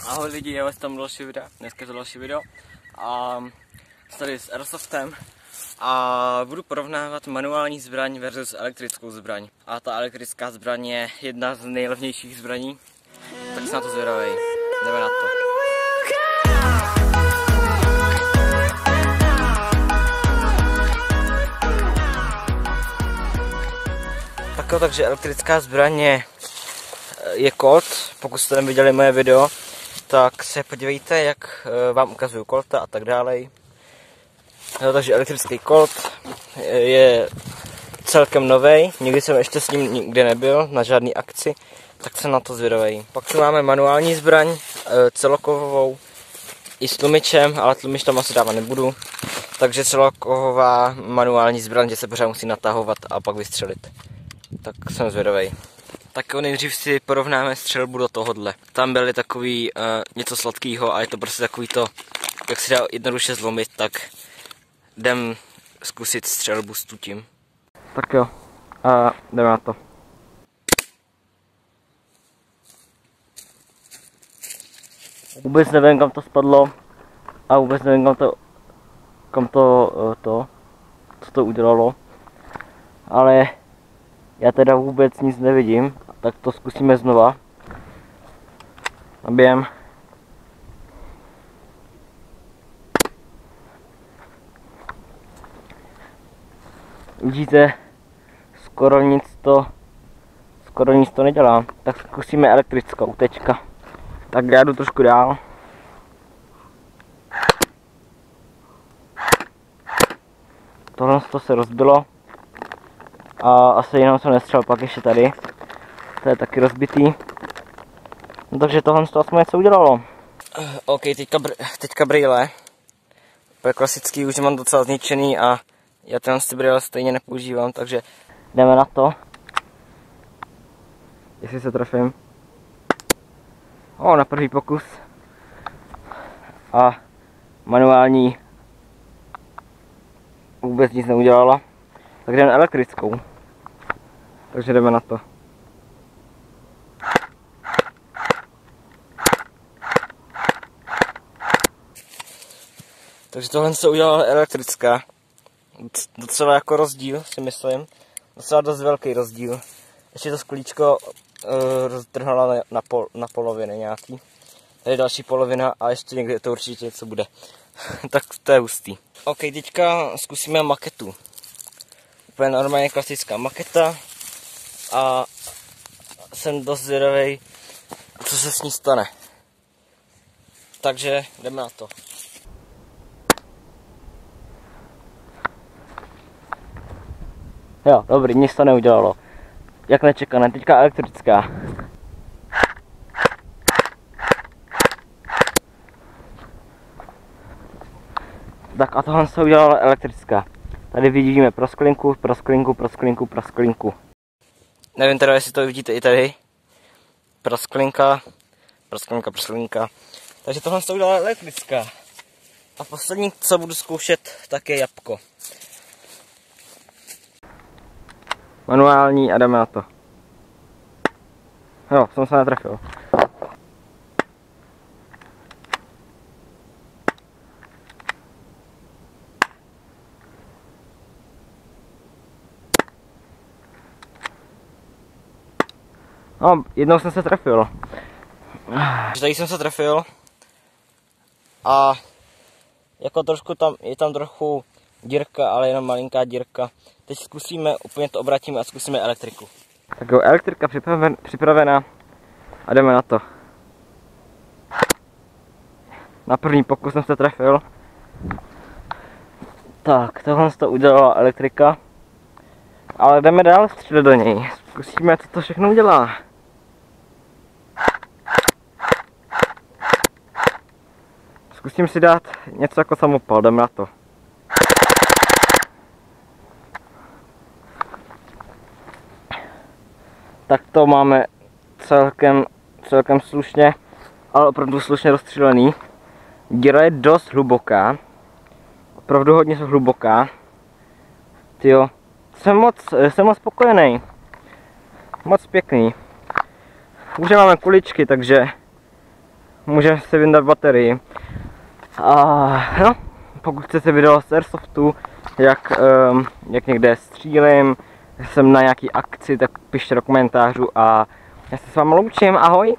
Ahoj lidi, já vás tam další video, dneska je to další video a tady s Airsoftem a budu porovnávat manuální zbraň versus elektrickou zbraň. A ta elektrická zbraň je jedna z nejlevnějších zbraní, tak se na to zvědavej, jdeme na to. Takže elektrická zbraň je Colt, pokud jste neviděli moje video, tak se podívejte, jak vám ukazuju Colta a tak dále. Takže elektrický Colt je celkem nový, nikdy jsem ještě s ním nikde nebyl, na žádný akci, tak se na to zvědavej. Pak tu máme manuální zbraň, celokovovou, i s tlumičem, ale tlumič tam asi dávat nebudu. Takže celokovová manuální zbraň, že se pořád musí natahovat a pak vystřelit. Tak jsem zvědavej. Tak nejdřív si porovnáme střelbu do tohohle. Tam byly takový něco sladkého a je to prostě takový to, jak se dá jednoduše zlomit, tak jdem zkusit střelbu s tutím. Tak jo, a jdeme na to. Vůbec nevím, kam to spadlo a vůbec nevím, co to udělalo, ale já teda vůbec nic nevidím, tak to zkusíme znova. Nabijem. Vidíte, skoro nic to nedělá. Tak zkusíme elektrickou teďka. Tak já jdu trošku dál. Tohle se rozbilo. A asi jenom jsem nestřel, pak ještě tady. To je taky rozbitý. No, takže tohle to aspoň něco udělalo. OK, teďka brýle. To je klasický, už mám docela zničený a já ty brýle stejně nepoužívám, takže jdeme na to. Jestli se trefím. Na první pokus. A manuální vůbec nic neudělala. Tak jdeme elektrickou. Takže jdeme na to. Takže tohle se udělala elektrická. Docela jako rozdíl, si myslím. Docela dost velký rozdíl. Ještě to sklíčko roztrhala na poloviny nějaký. Tady další polovina a ještě někde to určitě něco bude. Tak to je hustý. OK, teďka zkusíme maketu. Úplně normálně klasická maketa a jsem dost zvědavý, co se s ní stane. Takže jdeme na to. Jo, dobrý, nic to neudělalo. Jak nečekané, teďka elektrická. Tak a tohle se udělala elektrická. Tady vidíme prasklinku. Nevím teda, jestli to vidíte i tady. Prasklinka. Takže tohle se udělala elektrická. A poslední, co budu zkoušet, tak je jabko. Manuální a jdeme na to. Jo, jsem se netrefil. No, jednou jsem se trefil. Tady jsem se trefil. A jako trošku je tam trochu dírka, ale jenom malinká dírka. Teď zkusíme, úplně to obratíme a zkusíme elektriku. Tak jo, elektrika připravená a jdeme na to. Na první pokus jsem se trefil. Tak, tohle to udělala elektrika. Ale jdeme dál střílet do něj. Zkusíme, co to všechno udělá. Zkusím si dát něco jako samopal, jdeme na to. Tak to máme celkem slušně, ale opravdu slušně rozstřílený. Díra je dost hluboká. Opravdu hodně hluboká. Tyjo, jsem moc spokojený. Moc pěkný. Už máme kuličky, takže můžeme si vyndat baterii. A no, pokud chcete video z Airsoftu, jak někde střílím, jsem na nějaký akci, tak pište do komentářů a já se s vámi loučím, ahoj!